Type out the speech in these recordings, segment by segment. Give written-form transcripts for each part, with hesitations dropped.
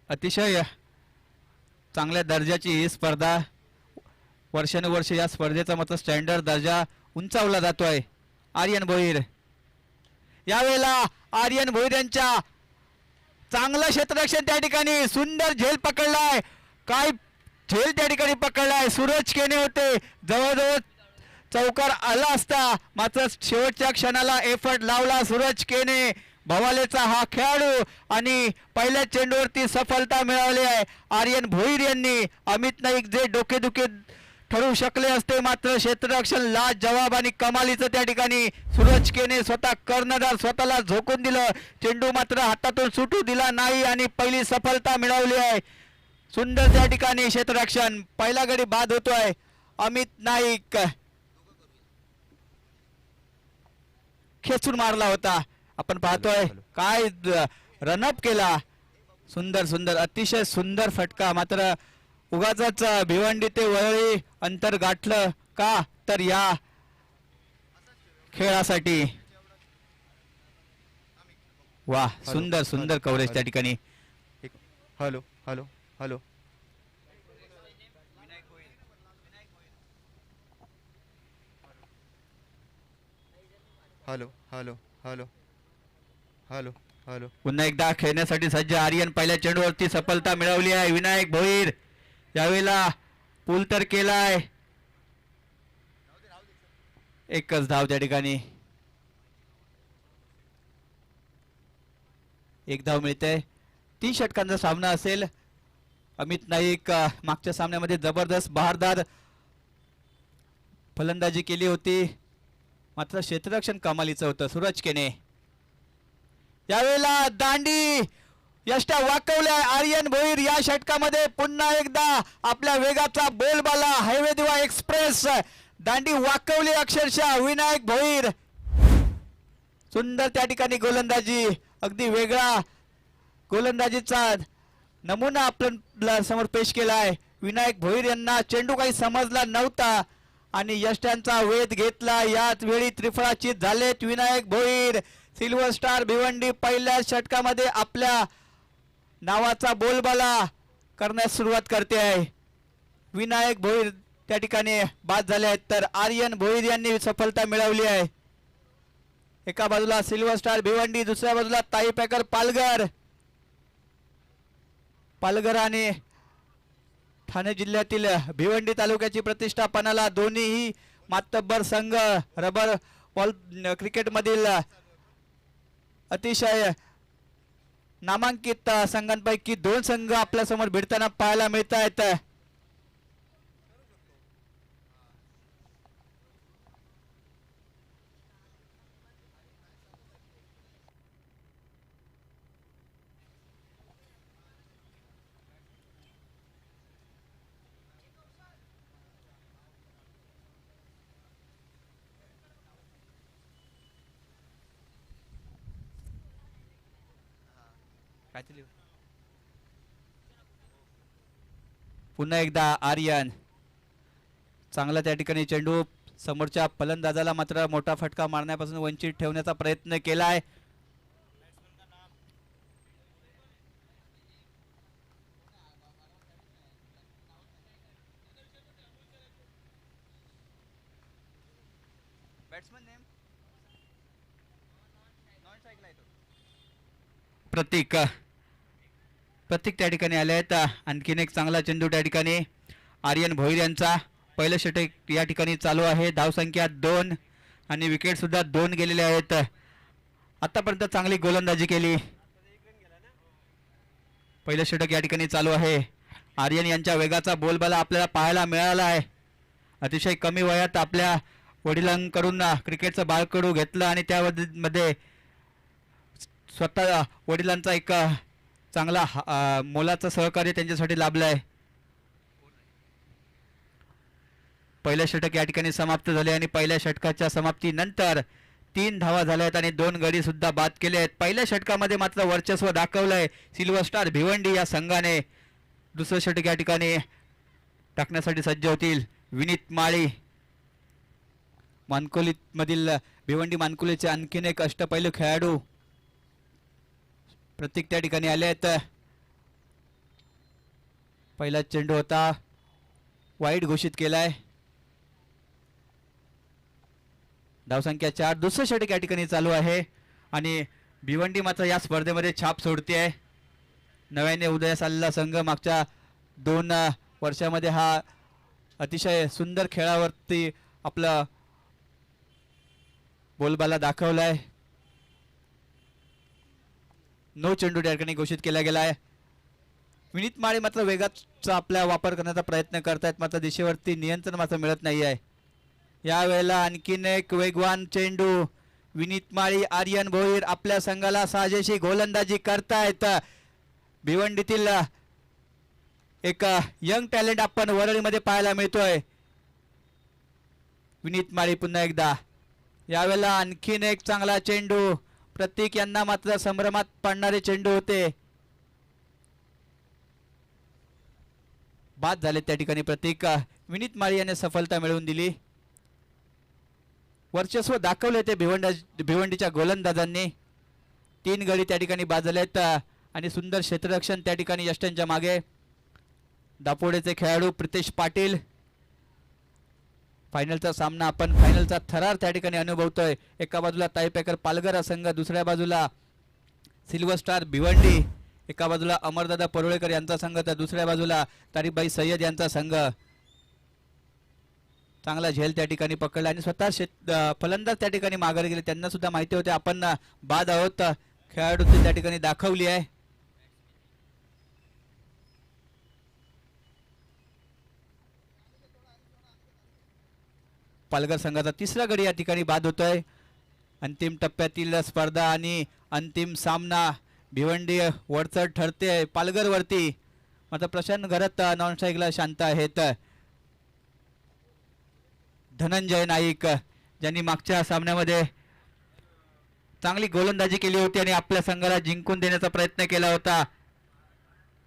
अतिशय चांगल्या दर्जाची ही स्पर्धा, वर्षानुवर्ष या स्पर्धेचा मात्र स्टँडर्ड दर्जा उंचावला जातोय. आर्यन भोईर, यावेळेला आर्यन भोईर यांच्या चांगलं क्षेत्ररक्षण त्या ठिकाणी, सुंदर झेल पकडलाय. काय झेल त्या ठिकाणी पकडलाय. सूरज केने होते जवळजवळ चौकार आला असता, मात्र शेवटच्या क्षणाला एफर्ट लावला सूरज केने भवालेचा हा खेळाडू आणि पहिल्या चेंडूवरती सफलता मिळवली आहे आर्यन भोईर यांनी. अमित नाईक जे डोकेदुखे ठरू शकले असते, मात्र क्षेत्ररक्षण लाजवाब आणि कमालीचं त्या ठिकाणी सूरज केने स्वतः कर्णधार स्वतःला झोकून दिलं. चेंडू मात्र हातातून सुटू दिला नाही आणि पहिली सफलता मिळवली आहे. सुंदर त्या ठिकाणी क्षेत्ररक्षण. पहिला गडी बाद होतोय. अमित नाईक खेचून मारला होता, आपण पाहतोय काय रनअप केला. सुंदर सुंदर अतिशय सुंदर फटका. मात्र उगाच भिवंडी ते वरळी अंतर गाठलं का, तर या खेळासाठी. वा, सुंदर सुंदर कव्हरेज त्या ठिकाणी. Hello hello hello hello hello hello hello hello. पुन्हा एकदा खेळण्यासाठी सज्ज आर्यन. पहिल्या चेंडूवरती सफलता मिळवली आहे विनायक भोईर. यावेळेला पूल तर केलाय. एकच धाव त्या ठिकाणी. एक धाव मिळते. 3 षटकांचा सामना असेल. अमित नाईक मागच्या सामन्यामध्ये जबरदस्त बहारदार फलंदाजी केली होती, मात्र क्षेत्ररक्षण कमालीचं होतं. सूरज केने यावेळेला दांडी यष्टा वाकवल्या. आर्यन भोईर या षटकामध्ये पुन्हा एकदा आपल्या वेगाचा बोलबाला हायवे दिवा एक्सप्रेस दांडी वाकवली अक्षरशः विनायक भोईर. सुंदर त्या ठिकाणी गोलंदाजी, अगदी वेगळा गोलंदाजीचा नमुना आपल्या समोर पेश केला आहे. विनायक भोईर यांना चेंडू काही समजला नव्हता आणि यष्ट्यांचा वेध घेतला. याच वेळी त्रिफळाचीत झालेत विनायक भोईर. सिल्वर स्टार भिवंडी पहिल्या षटकामध्ये आपल्या नावाचा बोलबाला करण्यास सुरुवात करते आहे. विनायक भोईर त्या ठिकाणी बाद झाले आहेत, तर आर्यन भोईर यांनी सफलता मिळवली आहे. एका बाजूला सिल्वर स्टार भिवंडी, दुसऱ्या बाजूला ताई पॅकर पालघर. पालघर आणि ठाणे जिल्ह्यातील भिवंडी तालुक्याची प्रतिष्ठा पणाला. दोन्हीही मातब्बर संघ रबर बॉल क्रिकेट मधील अतिशय नामांकित संघांपैकी 2 संघ आपल्या समोर भिडताना पाहायला मिळत आहेत. पुन्हा एकदा आर्यन. चांगला त्या ठिकाणी चेंडू समोरच्या फलंदाजाला मात्र मोठा फटका मारण्यापासून वंचित ठेवण्याचा प्रयत्न केलाय. प्रतीक त्या ठिकाणी आले आहेत. आणखीन एक चांगला चेंडू त्या ठिकाणी आर्यन भोईर यांचा. पहिलं षटक या ठिकाणी चालू आहे. धावसंख्या 2 आणि विकेट सुद्धा 2 गेलेले आहेत. आतापर्यंत चांगली गोलंदाजी केली. पहिलं षटक या ठिकाणी चालू आहे. आर्यन यांच्या वेगाचा बोलबाला आपल्याला पाहायला मिळाला आहे. अतिशय कमी वयात आपल्या वडिलांकडून क्रिकेटचं बाळकडू घेतलं आणि त्यामध्ये स्वतः वडिलांचा एक चांगला मोलाचं सहकार्य त्यांच्यासाठी लाभलं आहे. पहिलं षटक या ठिकाणी समाप्त झाले आणि पहिल्या षटकाच्या समाप्तीनंतर 3 धावा झाल्या आहेत आणि 2 गडी सुद्धा बाद केले आहेत. पहिल्या षटकामध्ये मात्र वर्चस्व दाखवलंय सिल्वर स्टार भिवंडी या संघाने. दुसरं षटक या ठिकाणी टाकण्यासाठी सज्ज होतील विनीत माळी. मानकोली मधील भिवंडी मानकोलीचे आणखीन एक अष्टपैलू खेळाडू प्रतीक त्या ठिकाणी आले आहेत. पहिला चेंडू होता वाईट घोषित केलाय. धावसंख्या 4. दुसरं षटक या ठिकाणी चालू आहे आणि भिवंडी मात्र या स्पर्धेमध्ये छाप सोडते आहे. नव्याने उदयास आलेला संघ मागच्या 2 वर्षामध्ये हा अतिशय सुंदर खेळावरती आपला बोलबाला दाखवलाय. नो चेंडू त्या ठिकाणी घोषित केला गेलाय. विनीत माळी मात्र वेगाचा आपला वापर करण्याचा प्रयत्न करतायत, मात्र दिशेवरती नियंत्रण मात्र मिळत नाही आहे. यावेळेला आणखीन एक वेगवान चेंडू. विनीत माळी, आर्यन भोईर आपल्या संघाला साजेशी गोलंदाजी करतायत. भिवंडीतील एक यंग टॅलेंट आपण वरळीमध्ये पाहायला मिळतोय. विनीत माळी पुन्हा एकदा. यावेळेला आणखीन एक चांगला चेंडू. प्रतीक यांना मात्र संभ्रमात पाडणारे चेंडू होते. बाद झाले त्या ठिकाणी प्रतीक. विनीत माळी यांनी सफलता मिळवून दिली. वर्चस्व दाखवले ते भिवंडीच्या गोलंदाजांनी. 3 गडी त्या ठिकाणी बाद झालेत आणि सुंदर क्षेत्ररक्षण त्या ठिकाणी यष्ट्यांच्या मागे. दापोडेचे खेळाडू प्रितेश पाटील. फायनलचा सामना आपण फायनलचा थरार त्या ठिकाणी अनुभवतोय. एका बाजूला ताईपेकर पालघर संघ, दुसऱ्या बाजूला सिल्वर स्टार भिवंडी, एका बाजूला अमरदादा परुळेकर यांचा संघ तर दुसऱ्या बाजूला तारीफबाई सय्यद यांचा संघ. चांगला झेल त्या ठिकाणी पकडला आणि स्वतः फलंदाज त्या ठिकाणी माघारी गेले. त्यांना सुद्धा माहिती होते आपण बाद आहोत. खेळाडूंनी त्या ठिकाणी दाखवली आहे. पालघर संघाचा 3रा गडी या ठिकाणी बाद होतोय. अंतिम टप्प्यातील स्पर्धा आणि अंतिम सामना. भिवंडी वरचढ ठरते पालघर वरती, मात्र प्रशांत घरात नॉन स्ट्राईकला शांत आहेत. धनंजय नाईक ज्यांनी मागच्या सामन्यामध्ये चांगली गोलंदाजी केली होती आणि आपल्या संघाला जिंकून देण्याचा प्रयत्न केला होता.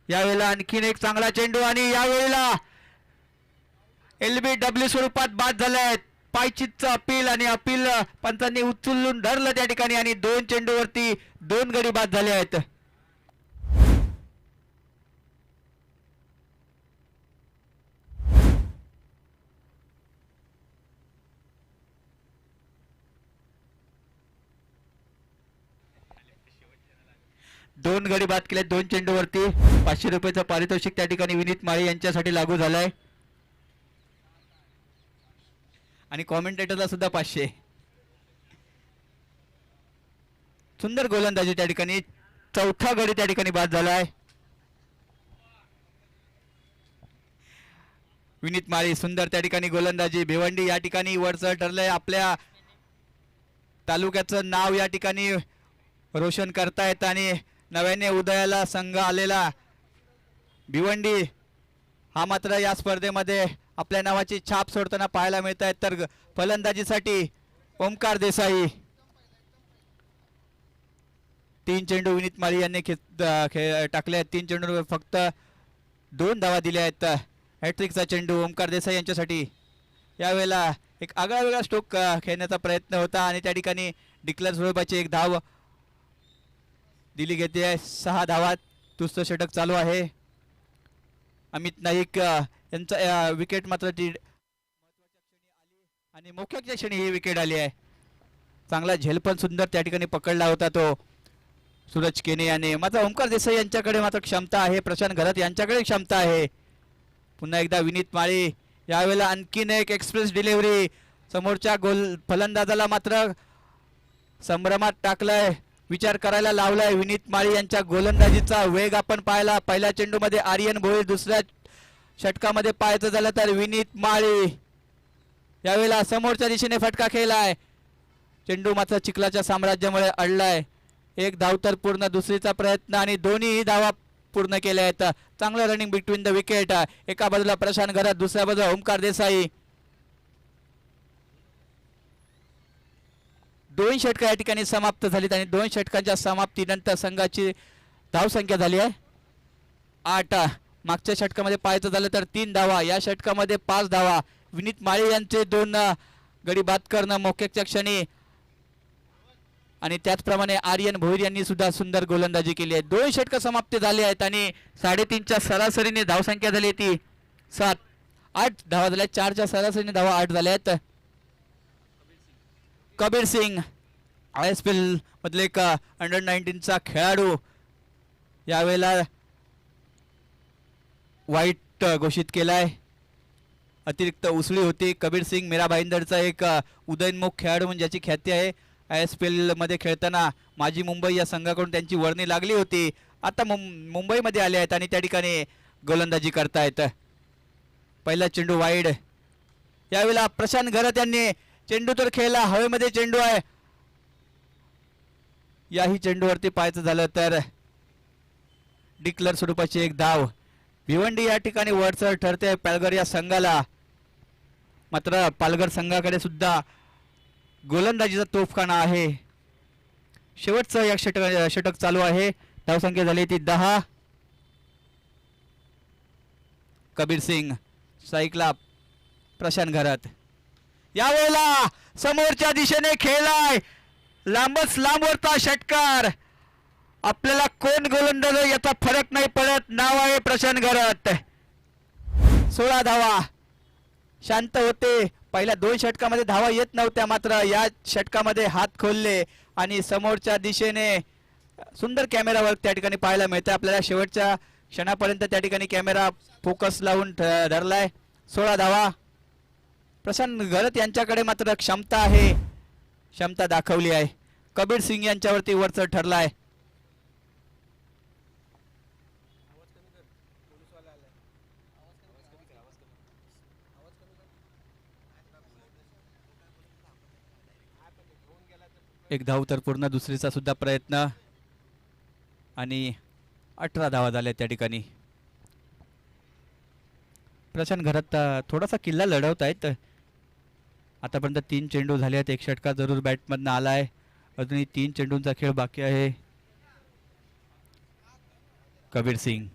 यावेळेला आणखीन एक चांगला चेंडू आणि यावेळेला LBW स्वरूपात बाद झालाय. पायचितचं अपील आणि अपील पंचांनी उचलून धरलं त्या ठिकाणी आणि 2 चेंडूवरती 2 गडी बाद झाले आहेत. दोन गडी बाद केले 2 चेंडूवरती. 500 रुपयाचं पारितोषिक त्या ठिकाणी विनीत माळी यांच्यासाठी लागू झालंय आणि कॉमेंटेटरला सुद्धा 500. सुंदर गोलंदाजी त्या ठिकाणी. 4था गडी त्या ठिकाणी बाद झालाय. विनीत माळी सुंदर त्या ठिकाणी गोलंदाजी. भिवंडी या ठिकाणी वरचढ ठरलंय. आपल्या तालुक्याचं नाव या ठिकाणी रोशन करतायत आणि नव्याने उदयाला संघ आलेला भिवंडी हा मात्र या स्पर्धेमध्ये आपल्या नावाची छाप सोडताना पाहायला मिळत आहेत. तर फलंदाजीसाठी ओमकार देसाई. 3 चेंडू विनीत माळी यांनी टाकले आहेत. 3 चेंडू फक्त 2 धावा दिल्या आहेत. हॅट्रिकचा चेंडू ओमकार देसाई यांच्यासाठी. यावेळेला एक आगळा वेगळा स्ट्रोक खेळण्याचा प्रयत्न होता आणि त्या ठिकाणी डिक्लेअर स्वरूपाची एक धाव दिली घेते आहे. 6 धावा. दुसरं षटक चालू आहे. अमित नाईक यांचा विकेट मात्र ती महत्त्वाच्या क्षणी आली आणि मोक्याच्या क्षणी ही विकेट आली आहे. चांगला झेल पण सुंदर त्या ठिकाणी पकडला होता तो सूरज केने याने. मात्र ओमकार देसाई यांच्याकडे मात्र क्षमता आहे. प्रशांत घरात यांच्याकडे क्षमता आहे. पुन्हा एकदा विनीत माळी. यावेळेला आणखीन एक एक्सप्रेस डिलिव्हरी. समोरच्या फलंदाजाला मात्र संभ्रमात टाकलाय. विचार करायला लावलाय. विनीत माळी यांच्या गोलंदाजीचा वेग आपण पाहिला. पहिल्या चेंडूमध्ये आर्यन भोईर, दुसऱ्या षटकामध्ये पाहायचं झालं तर विनीत माळी. यावेळेला समोरच्या दिशेने फटका खेळलाय. चेंडू मात्र चिखलाच्या साम्राज्यामुळे अडलाय. 1 धाव तर पूर्ण. दुसरीचा प्रयत्न आणि दोन्ही धावा पूर्ण केल्या आहेत. चांगलं रनिंग बिटवीन द विकेट. एका बाजूला प्रशांत घरात, दुसऱ्या बाजूला ओमकार देसाई. 2 षटकं या ठिकाणी समाप्त झालीत आणि 2 षटकांच्या समाप्तीनंतर संघाची धावसंख्या झाली आहे 8. मागच्या षटकामध्ये पाहायचं झालं तर 3 धावा. या षटकामध्ये 5 धावा. विनीत माळी यांचे 2 गडी बाद करणं मोक्याच्या क्षणी आणि त्याचप्रमाणे आर्यन भोईर यांनी सुद्धा सुंदर गोलंदाजी केली आहे. 2 षटकं समाप्त झाली आहेत आणि 3.5च्या सरासरीने धावसंख्या झाली ती 7. 8 धावा झाल्या, 4च्या सरासरीने धावा 8 झाल्या आहेत. कबीर सिंग ISPL मधले एक अंडर 19चा खेळाडू यावेळेला वाईट घोषित केलाय. अतिरिक्त उसळी होती. कबीर सिंग मीरा भाईंदरचा एक उदयनमुख खेळाडू म्हणजे ज्याची ख्याती आहे. ISPL मध्ये खेळताना माजी मुंबई या संघाकडून त्यांची वर्णी लागली होती. आता मुंबईमध्ये आले आहेत आणि त्या ठिकाणी गोलंदाजी करतायत. पहिला चेंडू वाईड. यावेळेला प्रशांत घरत यांनी चेंडू तर खेळला, हवेमध्ये चेंडू आहे. याही चेंडूवरती पाहायचं झालं तर डिक्लर स्वरूपाची एक धाव. भिवंडी या ठिकाणी वरचढ ठरते पालघर या संघाला. मात्र पालघर संघाकडे सुद्धा गोलंदाजीचा तोफखाना आहे. शेवटचं या षटक चालू आहे. धावसंख्या झाली ती 10. कबीर सिंग स्ट्राईकला, प्रशांत घरत. यावेळेला समोरच्या दिशेने खेळलाय, लांबच लांबवरचा षटकार. आपल्याला कोण गोलंदाज याचा फरक नाही पडत. नाव आहे प्रशांत घरत. 16 धावा. शांत होते. पहिल्या 2 षटकामध्ये धावा येत नव्हत्या, मात्र या षटकामध्ये हात खोलले आणि समोरच्या दिशेने सुंदर कॅमेरावर त्या ठिकाणी पाहायला मिळतं आपल्याला. शेवटच्या क्षणापर्यंत त्या ठिकाणी कॅमेरा फोकस लावून धरलाय. 16 धावा. प्रशांत घरत यांच्याकडे मात्र क्षमता आहे, क्षमता दाखवली आहे. कबीर सिंग यांच्यावरती वरचढ ठरलाय. एक धाव तर पूर्ण, दुसरीचा सुद्धा प्रयत्न आणि 18 धावा झाल्या त्या ठिकाणी. प्रशांत घरत थोडासा किल्ला लढवत आहेत. आतापर्यंत 3 चेंडू झाले आहेत. एक षटका जरूर बॅटमधनं आलाय. अजूनही 3 चेंडूंचा खेळ बाकी आहे. कबीर सिंग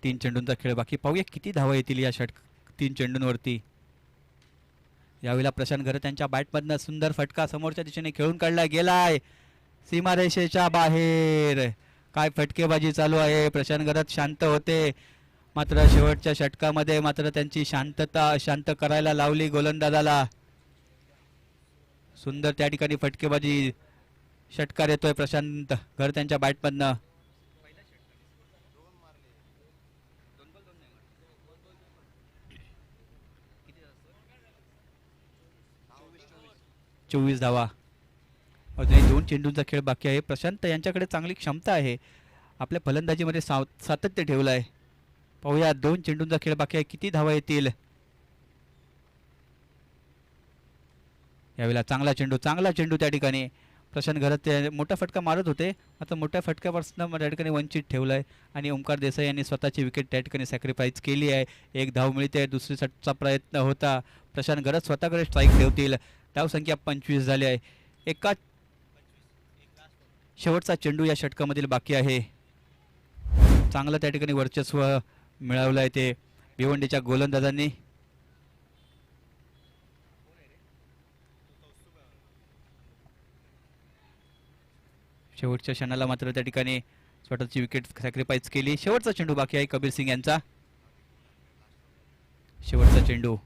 3 चेंडूंचा खेळ बाकी. पाहूया किती धावा येतील या 3 चेंडूंवरती. यावेळेला प्रशांत घरत यांच्या बॅटमधनं सुंदर फटका समोरच्या दिशेने खेळून काढला गेलाय, सीमारेषेच्या बाहेर. काय फटकेबाजी चालू आहे. प्रशांत घरत शांत होते, मात्र शेवटच्या षटकामध्ये मात्र त्यांची शांतता शांत करायला लावली गोलंदाजाला. सुंदर त्या ठिकाणी फटकेबाजी. षटकार येतोय प्रशांत घरत यांच्या बॅटमधनं. चोवीस धावा. अजूनही 2 चेंडूंचा खेळ बाकी आहे. प्रशांत यांच्याकडे चांगली क्षमता आहे. आपल्या फलंदाजीमध्ये सातत्य ठेवलं आहे. पाहूया 2 चेंडूंचा खेळ बाकी आहे, किती धावा येतील. यावेळेला चांगला चेंडू त्या ठिकाणी. प्रशांत घरत मोठा फटका मारत होते, आता मोठ्या फटक्यापासून त्या ठिकाणी वंचित ठेवलाय आणि ओंकार देसाई यांनी स्वतःची विकेट त्या ठिकाणी सॅक्रिफाईस केली आहे. एक धाव मिळते. दुसरी षटचा प्रयत्न होता. प्रशांत घरत स्वतःकडे स्ट्राईक ठेवतील. धावसंख्या 25 झाली आहे. एका शेवटचा चेंडू या षटकामधील बाकी आहे. चांगलं त्या ठिकाणी वर्चस्व मिळवलं आहे ते भिवंडीच्या गोलंदाजांनी. शेवटच्या क्षणाला मात्र त्या ठिकाणी स्वतःची विकेट सॅक्रिफाईस केली. शेवटचा चेंडू बाकी आहे कबीर सिंग यांचा. शेवटचा चेंडू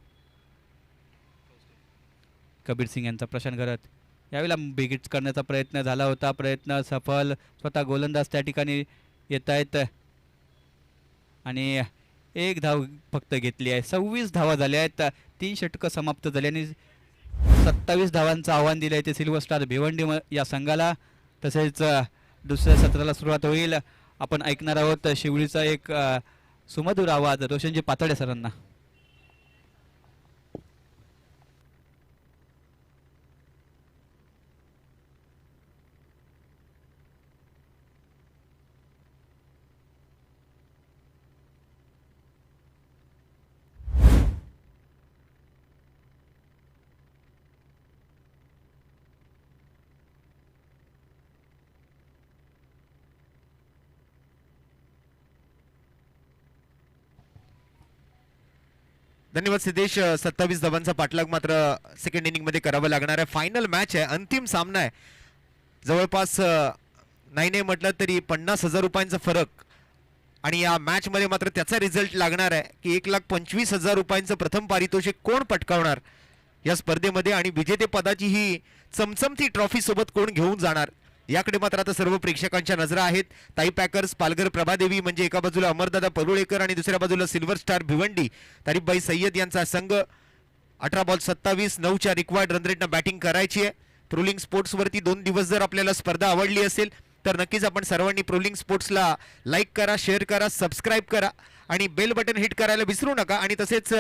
कबीर सिंग यांचा. प्रशांत घरत यावेळेला बिगिट्स करण्याचा प्रयत्न झाला होता, प्रयत्न सफल. स्वतः गोलंदाज त्या ठिकाणी येत आहेत आणि एक धाव फक्त घेतली आहे. 26 धावा झाल्या आहेत. 3 षटकं समाप्त झाल्याने 27 धावांचं आव्हान दिलं आहे ते सिल्वर स्टार भिवंडी या संघाला. तसेच दुसऱ्या सत्राला सुरुवात होईल. आपण ऐकणार आहोत शिवळीचा एक सुमधुर आवाज रोशनजी पातळे सरांना. धन्यवाद सिद्धेश. 27 धावांचा पाठलाग मात्र सेकंड इनिंग मध्ये करावा लागणार आहे. फायनल मॅच आहे, अंतिम सामना आहे. जवळपास नाही म्हटलं तरी 50,000 रुपयांचा फरक आणि या मॅच मध्ये मात्र त्याचा रिझल्ट लागणार आहे की 1,25,000 रुपयांचं प्रथम पारितोषिक कोण पटकावणार या स्पर्धेमध्ये आणि विजेते पदाची ही चमचमती ट्रॉफी सोबत कोण घेऊन जाणार याकडे मात्र आता सर्व प्रेक्षकांच्या नजरा आहेत. ताई पॅकर्स पालघर प्रभादेवी म्हणजे एका बाजूला अमरदादा परुळेकर आणि दुसऱ्या बाजूला सिल्वर स्टार भिवंडी तारीफबाई सय्यद यांचा संघ. 18 बॉल 27 9च्या रिक्वायर्ड रन रेटनं बॅटिंग करायची आहे. प्रोलिंग स्पोर्ट्स वरती 2 दिवस जर आपल्याला स्पर्धा आवडली असेल तर नक्कीच आपण सर्वांनी प्रोलिंग स्पोर्ट्सला लाईक करा, शेअर करा, सबस्क्राईब करा आणि बेल बटन हिट करायला विसरू नका. आणि तसेच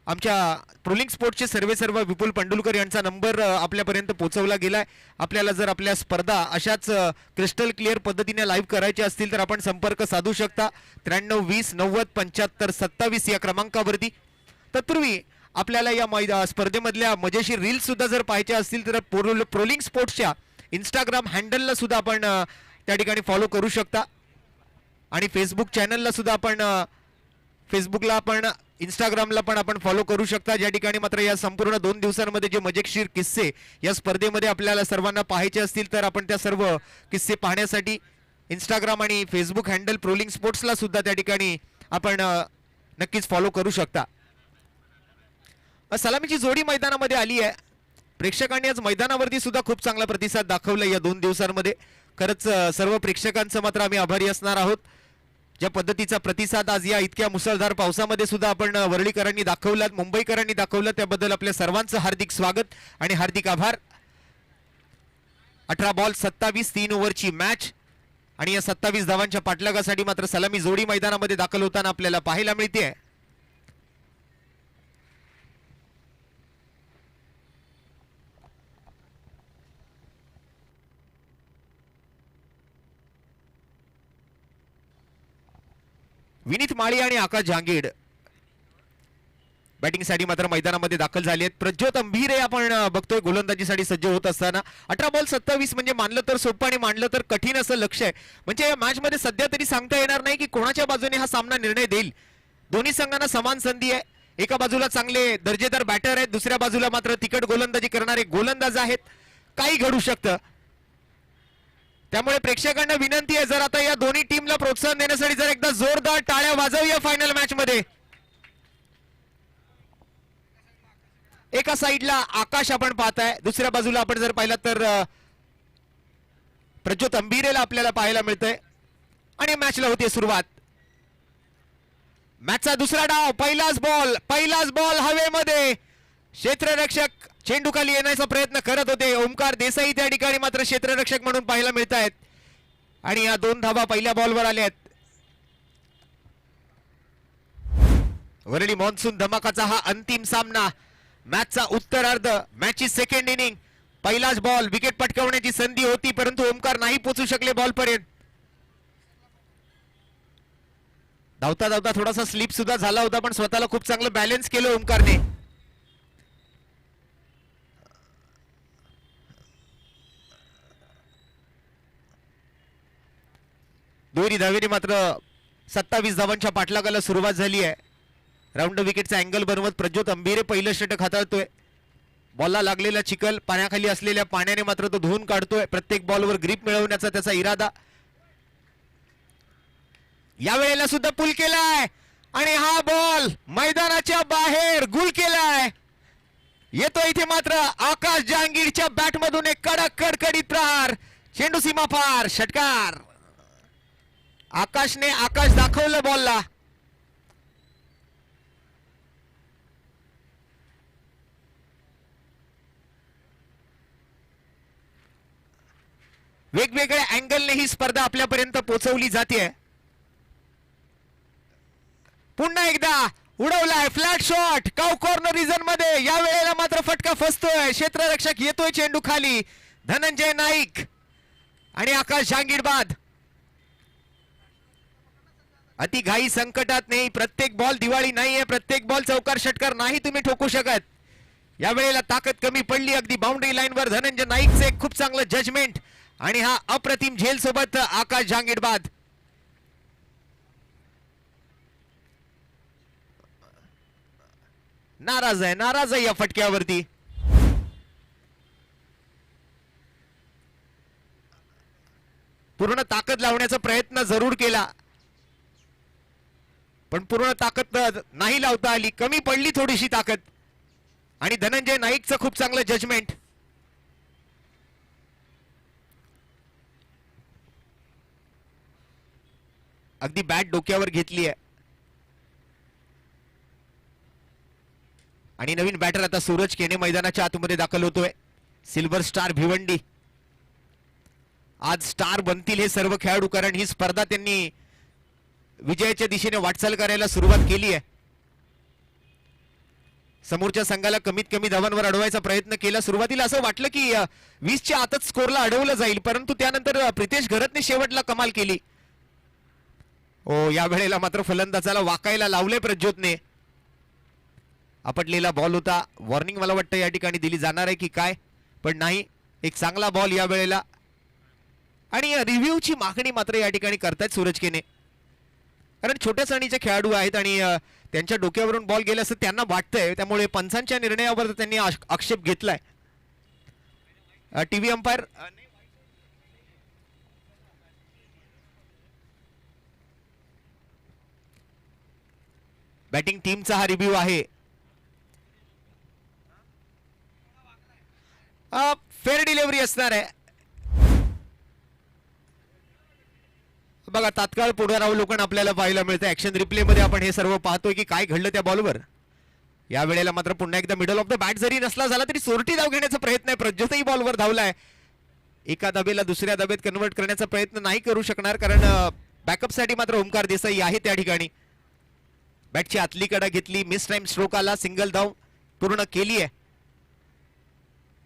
आमच्या प्रोलिंग स्पोर्ट्सचे सर्व विपुल पंडुलकर यांचा नंबर आपल्यापर्यंत पोहोचवला गेलाय. आपल्याला जर आपल्या स्पर्धा अशाच क्रिस्टल क्लिअर पद्धतीने लाईव्ह करायच्या असतील तर आपण संपर्क साधू शकता 93 20 90 75 27 या क्रमांकावरती. तत्पूर्वी आपल्याला या स्पर्धेमधल्या मजेशीर रील्स सुद्धा जर पाहायच्या असतील तर प्रोलिंग स्पोर्ट्सच्या इंस्टाग्राम हँडलला सुद्धा आपण त्या ठिकाणी फॉलो करू शकता आणि फेसबुक चॅनलला सुद्धा आपण फेसबुकला आपण इंस्टाग्रामला पण आपण फॉलो करू शकता. ज्या ठिकाणी मात्र या संपूर्ण 2 दिवसांमध्ये जे मजेशीर किस्से या स्पर्धेमध्ये आपल्याला सर्वांना पाहायचे असतील तर आपण त्या सर्व किस्से पाहण्यासाठी इंस्टाग्राम आणि फेसबुक हँडल प्रोलिंग स्पोर्ट्सला सुद्धा त्या ठिकाणी आपण नक्कीच फॉलो करू शकता. सलामीची जोडी मैदानामध्ये आली आहे. प्रेक्षकांनी आज मैदानावरती सुद्धा खूप चांगला प्रतिसाद दाखवला या 2 दिवसांमध्ये. खरंच सर्व प्रेक्षकांचं मात्र आम्ही आभारी असणार आहोत. ज्या पद्धतीचा प्रतिसाद आज या इतक्या मुसळधार पावसामध्ये सुद्धा आपण वरळीकरांनी दाखवला, मुंबईकरांनी दाखवलं त्याबद्दल आपल्या सर्वांचं हार्दिक स्वागत आणि हार्दिक आभार. 18 बॉल 27 3 ओव्हरची मॅच आणि या 27 धावांच्या पाठलागासाठी मात्र सलामी जोडी मैदानामध्ये दाखल होताना आपल्याला पाहायला मिळते. विनीत माळी आणि आकाश जहांगीर बॅटिंगसाठी मात्र मैदानामध्ये दाखल झाले आहेत. प्रज्योत अंभीरे आपण बघतोय गोलंदाजीसाठी सज्ज होत असताना. 18 बॉल 27 म्हणजे मानलं तर सोपं आणि मानलं तर कठीण असं लक्ष आहे. म्हणजे या मॅच मध्ये सध्या तरी सांगता येणार नाही की कोणाच्या बाजूने हा सामना निर्णय देईल. दोन्ही संघांना समान संधी आहे. एका बाजूला चांगले दर्जेदार बॅटर आहेत, दुसऱ्या बाजूला मात्र तिकट गोलंदाजी करणारे गोलंदाज आहेत. काही घडू शकतं. त्यामुळे प्रेक्षकांना विनंती आहे जर आता या दोन्ही टीमला प्रोत्साहन देण्यासाठी जर एकदा जोरदार टाळ्या वाजवूया फायनल मॅच मध्ये. एका साइडला आकाश आपण पाहताय, दुसऱ्या बाजूला आपण जर पाहिलं तर प्रज्योत अंभीरेला आपल्याला पाहायला मिळतंय आणि मॅचला होते सुरुवात. मॅचचा दुसरा डाव, पहिलाच बॉल हवेमध्ये. क्षेत्ररक्षक चेंडू खाली येण्याचा प्रयत्न करत होते. ओमकार देसाई त्या ठिकाणी मात्र क्षेत्ररक्षक म्हणून पाहायला मिळत आहेत आणि या 2 धावा पहिल्या बॉलवर आल्या आहेत. वरळी मॉन्सून धमाकाचा हा अंतिम सामना, मॅचचा उत्तरार्ध, मॅचची सेकंड इनिंग. पहिलाच बॉल, विकेट पटकावण्याची संधी होती परंतु ओमकार नाही पोहोचू शकले बॉल पर्यंत. धावता धावता थोडासा स्लिप सुद्धा झाला होता पण स्वतःला खूप चांगलं बॅलन्स केलं ओमकारने. दुहेरी धावेने मात्र 27 धावांच्या पाठलागाला सुरुवात झाली आहे. राऊंड विकेटचा अँगल बनवत प्रज्योत अंभीरे पहिलं षटक हाताळतोय. बॉलला लागलेला चिखल, पाण्याखाली असलेल्या पाण्याने मात्र तो धुवून काढतोय. प्रत्येक बॉलवर ग्रीप मिळवण्याचा त्याचा इरादा. या वेळेला सुद्धा पुल केलाय आणि हा बॉल मैदानाच्या बाहेर गुल केलाय. येतो इथे मात्र आकाश जहांगीरच्या बॅट मधून एक कडक कडकडीत प्रहार. चेंडू सीमा पार, षटकार. आकाशने आकाश दाखवलं बॉलला. वेगवेगळ्या अँगलने ही स्पर्धा आपल्यापर्यंत पोहोचवली जाते. पुन्हा एकदा उडवलाय flat shot cow corner region मध्ये. या वेळेला मात्र फटका फसतोय. क्षेत्ररक्षक येतोय चेंडू खाली. धनंजय नाईक आणि आकाश जहांगीर बाद. अति घाई संकटात नाही. प्रत्येक बॉल दिवाळी नाहीये, प्रत्येक बॉल चौकार षटकार नाही तुम्ही ठोकू शकत. या वेळेला ताकद कमी पडली अगदी बाउंड्री लाईन वर. धनंजय नाईकचे खूप चांगलं जजमेंट आणि हा अप्रतिम झेल सोबत आकाश जहांगीर बाद. नाराज आहे या फटक्यावरती. पूर्ण ताकद लावण्याचा प्रयत्न जरूर केला, पण पूर्ण ताकद नाही लावता आली. कमी पडली थोडीशी ताकद. आणि धनंजय नाईकचं खूप चांगलं जजमेंट. अगदी बॅट डोक्यावर घेतली आहे. आणि नवीन बॅटर आता सूरज केने मैदानाच्या आतमध्ये दाखल होतोय. Silver star Bhiwandi. आज स्टार बनतील हे सर्व खेळाडू, कारण ही स्पर्धा त्यांनी विजयाच्या दिशेने वाटचाल करायला सुरुवात केली आहे. समोरच्या संघाला कमीत कमी धावांवर अडवायचा प्रयत्न केला. सुरुवातीला असं वाटलं की 20च्या आतच स्कोरला अडवलं जाईल, परंतु त्यानंतर प्रितेश घरतने शेवटला कमाल केली. ओ, या वेळेला मात्र फलंदाजाला वाकायला लावले प्रज्योतने. आपटलेला बॉल होता. वॉर्निंग मला वाटतं या ठिकाणी दिली जाणार आहे की काय, पण नाही. एक चांगला बॉल या वेळेला. आणि रिव्ह्यूची मागणी मात्र या ठिकाणी करतायत सूरज केने, कारण छोट्या श्रेणीचे खेळाडू आहेत आणि त्यांच्या डोक्यावरून बॉल गेला असं त्यांना वाटतंय. त्यामुळे पंचांच्या निर्णयावर त्यांनी आक्षेप घेतलाय. टीव्ही अंपायर बॅटिंग टीमचा हा रिव्ह्यू आहे. फेअर डिलिव्हरी असणार आहे. बघा, तात्काळ पुनरावलोकन आपल्याला पाहायला मिळतं. ऍक्शन रिप्ले मध्ये आपण हे सर्व पाहतोय की काय घडलं त्या बॉलवर. या वेळेला मात्र पुन्हा एकदा मिडल ऑफ द बॅट जरी नसला झाला तरी सोरटी धाव घेण्याचा प्रयत्न आहे. प्रज्योतही बॉलवर धावलाय. एका धाबेला दुसऱ्या धाबेत कन्वर्ट करण्याचा प्रयत्न नाही करू शकणार, कारण बॅकअप साठी मात्र ओमकार देसाई आहे त्या ठिकाणी. बॅटची आतली कडा घेतली. मिस टाइम स्ट्रोक आला. सिंगल धाव पूर्ण केली आहे.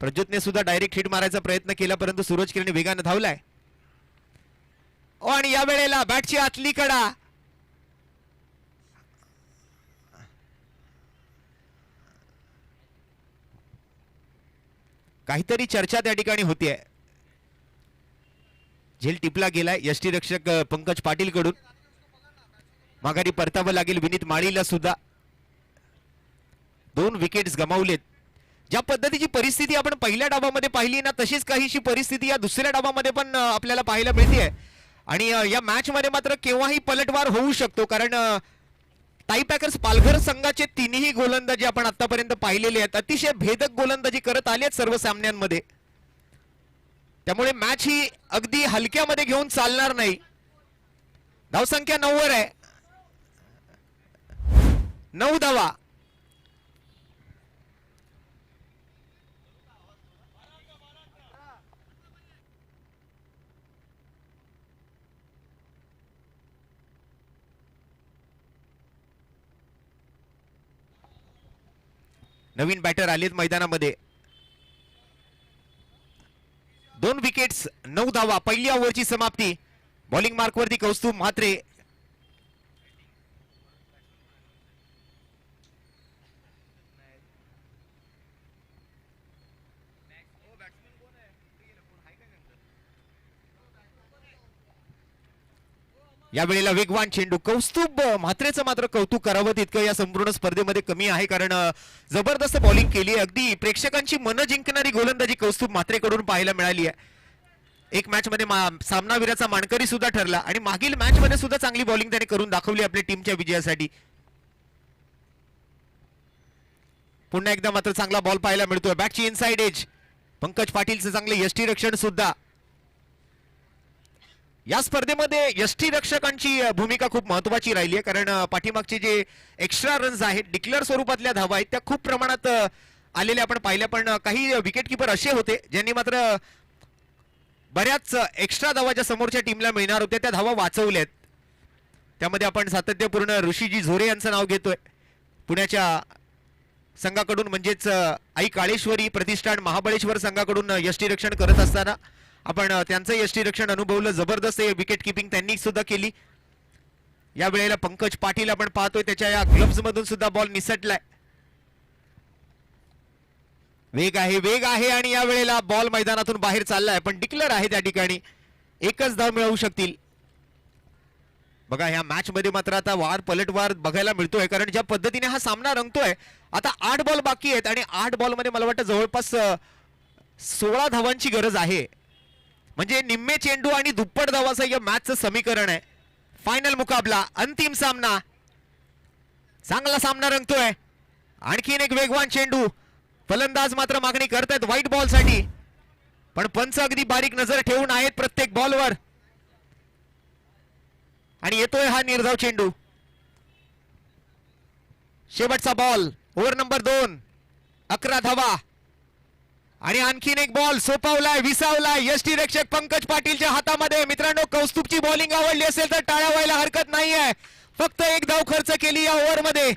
प्रज्योतने सुद्धा डायरेक्ट हिट मारायचा प्रयत्न केला, परंतु सूरज किरण वेगाने धावलाय. आणि या वेळेला बॅटची आतली कडा. काहीतरी चर्चा त्या ठिकाणी होतीये. झेल टिपला गेलाय यष्टीरक्षक पंकज पाटील कडून. माघारी परतावं लागेल विनीत माळीला सुद्धा. 2 विकेट्स गमावलेत. ज्या पद्धतीची परिस्थिती आपण पहिल्या डावामध्ये पाहिली ना, तशीच काहीशी परिस्थिती या दुसऱ्या डावामध्ये पण आपल्याला पाहायला मिळते. आणि या मॅच मध्ये मात्र केव्हाही पलटवार होऊ शकतो, कारण टाई पॅकर्स पालघर संघाचे तिन्ही गोलंदाजी आपण आतापर्यंत पाहिलेले आहेत. अतिशय भेदक गोलंदाजी करत आले आहेत सर्व सामन्यांमध्ये. त्यामुळे मॅच ही अगदी हलक्यामध्ये घेऊन चालणार नाही. धावसंख्या 9 वर आहे. 9 धावा. नवीन बॅटर आलेत मैदानामध्ये. 2 विकेट्स 9 धावा. पहिली ओव्हरची समाप्ती. बॉलिंग मार्क वरती कौस्तुभ म्हात्रे. या वेळेला वेगवान चेंडू. कौस्तुभ म्हात्रेचं मात्र कौतुक करावं तितकं या संपूर्ण स्पर्धेमध्ये कमी आहे, कारण जबरदस्त बॉलिंग केली. अगदी प्रेक्षकांची मन जिंकणारी गोलंदाजी कौस्तुभ म्हात्रेकडून पाहायला मिळाली आहे. एक मॅच मध्ये सामनावीराचा मानकरी सुद्धा ठरला आणि मागील मॅच मध्ये सुद्धा चांगली बॉलिंग त्याने करून दाखवली आपल्या टीमच्या विजयासाठी. पुन्हा एकदा मात्र चांगला बॉल पाहायला मिळतोय. बॅटची इनसाइड एज. पंकज पाटीलचं चांगलं यष्टीरक्षण सुद्धा. या स्पर्धेमध्ये यष्टीरक्षकांची भूमिका खूप महत्वाची राहिली आहे, कारण पाठीमागचे जे एक्स्ट्रा रन्स आहेत, डिक्लेअर स्वरूपातल्या धावा आहेत, त्या खूप प्रमाणात आलेल्या आपण पाहिल्या. पण काही विकेट किपर असे होते ज्यांनी मात्र बऱ्याच एक्स्ट्रा धावा ज्या समोरच्या टीमला मिळणार होत्या त्या धावा वाचवल्यात. त्यामध्ये आपण सातत्यपूर्ण ऋषीजी झोरे यांचं नाव घेतोय. पुण्याच्या संघाकडून म्हणजेच आई काळेश्वरी प्रतिष्ठान महाबळेश्वर संघाकडून यष्टीरक्षण करत असताना आपण त्यांचं यष्टीरक्षण अनुभवलं. जबरदस्त विकेट किपिंग त्यांनी सुद्धा केली. या वेळेला पंकज पाटील आपण पाहतोय त्याच्या या ग्लव्स मधून सुद्धा बॉल निसटलाय. वेग आहे आणि या वेळेला बॉल मैदानातून बाहेर चाललाय, पण डिक्लेअर आहे त्या ठिकाणी. एकच धाव मिळवू शकतील. बघा ह्या मॅच मध्ये मात्र आता वार पलटवार बघायला मिळतोय, कारण ज्या पद्धतीने हा सामना रंगतोय, आता 8 बॉल बाकी आहेत आणि 8 बॉल मध्ये मला वाटतं जवळपास 16 धावांची गरज आहे. म्हणजे निम्मे चेंडू आणि दुप्पट धावाचं या मॅचचं समीकरण आहे. फायनल मुकाबला, अंतिम सामना, चांगला सामना रंगतोय. आणखीन एक वेगवान चेंडू, फलंदाज मात्र मागणी करतायत व्हाईट बॉल साठी, पण पंच अगदी बारीक नजर ठेवून आहेत प्रत्येक बॉलवर. आणि येतोय हा निर्धाव चेंडू. शेवटचा बॉल, ओव्हर नंबर 2, 11 धावा. आणि आणखीन एक बॉल सोपावलाय, विसावलाय यष्टीरक्षक पंकज पाटीलच्या हातामध्ये. मित्रांनो, कौस्तुभची बॉलिंग आवडली असेल तर टाळ्या व्हायला हरकत नाहीये. फक्त 1 धाव खर्च केली या ओव्हर मध्ये.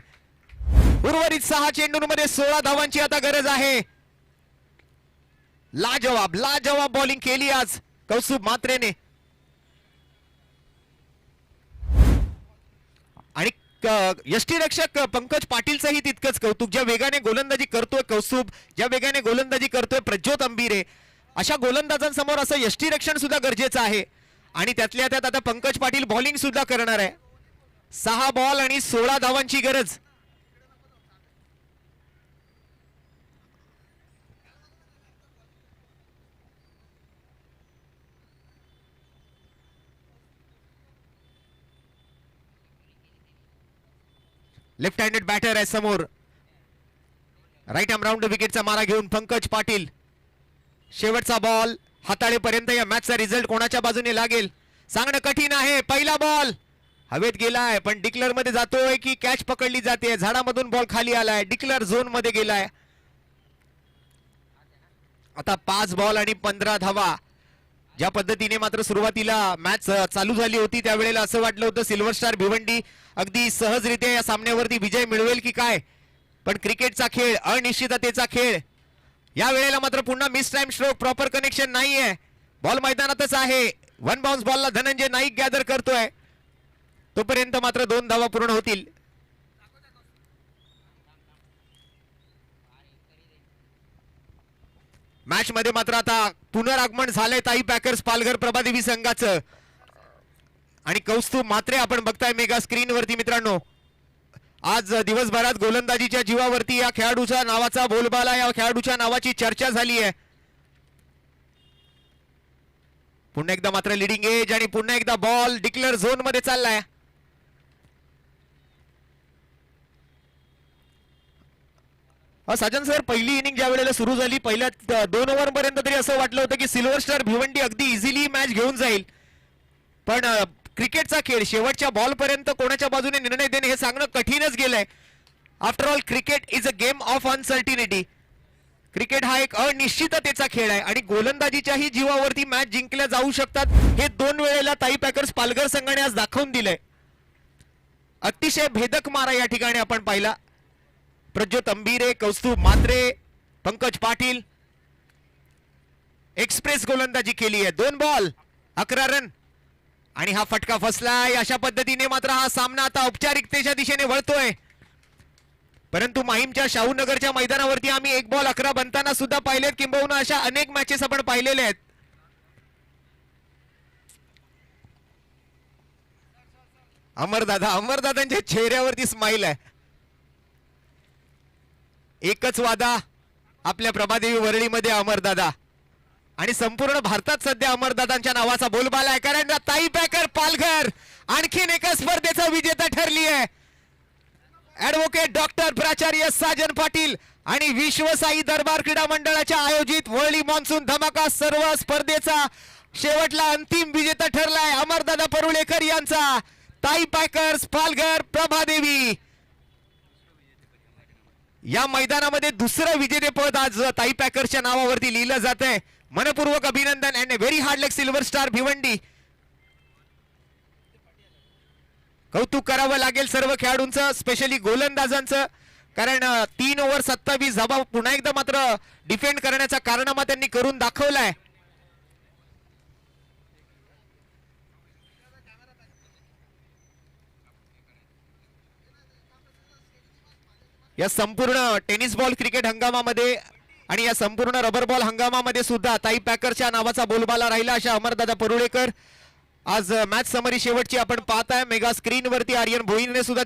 उर्वरित 6 चेंडूंमध्ये 16 धावांची आता गरज आहे. लाजवाब बॉलिंग केली आज कौस्तुभ मात्रेने. आणि यष्टीरक्षक पंकज पाटीलचंही तितकंच कौतुक. ज्या वेगाने गोलंदाजी करतोय कौस्तुभ, ज्या वेगाने गोलंदाजी करतोय प्रज्योत अंबिरे, अशा गोलंदाजांसमोर असं यष्टीरक्षण सुद्धा गरजेचं आहे. आणि त्यातल्या त्यात आता पंकज पाटील बॉलिंग सुद्धा करणार आहे. 6 बॉल आणि 16 धावांची गरज. लेफ्ट हँडेड बॅटर आहे समोर. राईट आर्म राऊंड विकेटचा मारा घेऊन पंकज पाटील. शेवटचा बॉल हाताळेपर्यंत या मॅचचा रिझल्ट कोणाच्या बाजूने लागेल सांगणं कठीण आहे. पहिला बॉल हवेत गेलाय, पण डिक्लर मध्ये जातोय की कॅच पकडली जाते. झाडामधून बॉल खाली आलाय, डिक्लर झोन मध्ये गेलाय. आता 5 बॉल आणि 15 धावा. ज्या पद्धतीने मात्र सुरुवातीला मॅच चालू झाली होती त्यावेळेला असं वाटलं होतं सिल्वर स्टार भिवंडी अगदी सहजरित्या या सामन्यावरती विजय मिळवेल की काय, पण क्रिकेटचा खेळ, अनिश्चिततेचा खेळ. या वेळेला मात्र पुन्हा miss time stroke, proper connection नाहीये. बॉल मैदानातच आहे. 1 बाउन्स बॉलला धनंजय नाईक गॅदर करतोय. तोपर्यंत मात्र 2 धावा पूर्ण होतील. मॅच मध्ये मात्र आता पुनरागमन झालंय ताई पॅकर्स पालघर प्रभादेवी संघाचं. आणि कौस्तुभ मात्रे आपण बघताय मेगा स्क्रीन वरती. मित्रांनो, आज दिवसभरात गोलंदाजीच्या जीवावरती या खेळाडूच्या नावाचा बोलबाला, या खेळाडूच्या नावाची चर्चा झाली आहे. पुन्हा एकदा मात्र लिडिंग एज आणि पुन्हा एकदा बॉल डिक्लेअर झोन मध्ये चाललाय. साजन सर, पहिली इनिंग ज्या वेळेला सुरू झाली, पहिल्या 2 ओव्हर पर्यंत तरी असं वाटलं होतं की सिल्वर स्टार भिवंडी अगदी इझिली मॅच घेऊन जाईल, पण क्रिकेटचा खेळ शेवटच्या बॉल पर्यंत कोणाच्या बाजूने निर्णय देणे हे सांगणं कठीणच गेलंय. After all cricket is a game of uncertainty. Cricket हा एक अनिश्चिततेचा खेळ आहे आणि गोलंदाजीच्याही जीवावरती मॅच जिंकल्या जाऊ शकतात हे 2 वेळेला ताई पॅकर्स पालघर संघाने आज दाखवून दिलंय. अतिशय भेदक मारा या ठिकाणी आपण पाहिला. प्रज्योत अंबिरे, कौस्तुभ मात्रे, पंकज पाटील एक्सप्रेस गोलंदाजी केली आहे. 2 बॉल 11 रन आणि हा फटका फसलाय. अशा पद्धतीने मात्र हा सामना आता औपचारिकतेच्या दिशेने वळतोय. परंतु माहीमच्या शाहूनगरच्या मैदानावरती आम्ही 1 बॉल 11 बनताना सुद्धा पाहिलेत, किंबहुना अशा अनेक मॅचेस आपण पाहिलेले आहेत. अमरदादांच्या चेहऱ्यावरती स्माइल आहे. एकच वादा आपल्या प्रभादेवी वरळीमध्ये अमरदादा, आणि संपूर्ण भारतात सध्या अमरदादांच्या नावाचा बोलबाला आहे. कारण ताई पॅकर पालघर आणखीन एका स्पर्धेचा विजेता ठरली आहे. ऍडव्होकेट डॉक्टर प्राचार्य साजन पाटील आणि विश्वसाई दरबार क्रीडा मंडळाच्या आयोजित वरळी मॉन्सून धमाका सर्व स्पर्धेचा शेवटला अंतिम विजेता ठरलाय अमरदादा परुळेकर यांचा. ताई पॅकर्स पालघर प्रभादेवी या मैदानामध्ये दुसरं विजेतेपद आज ताई पॅकर्सच्या नावावरती लिहिलं जात आहे. मनपूर्वक अभिनंदन and very hard luck silver star Bhiwandi. कौतुक करावं लागेल सर्व खेळाडूंचं, स्पेशली गोलंदाजांचं, कारण 3 ओव्हर 27 धावा पुन्हा एकदा मात्र डिफेंड करण्याचा कारनामा त्यांनी करून दाखवलाय. या संपूर्ण टेनिस बॉल क्रिकेट हंगामामध्ये आणि या संपूर्ण रबर बॉल हंगामामध्ये सुद्धा ताई पॅकरच्या नावाचा बोलबाला राहिला. अशा अमरदादा परुळेकर आज मॅच समरी शेवटची आपण पाहताय मेगा स्क्रीन वरती आर्यन भोईरने सुद्धा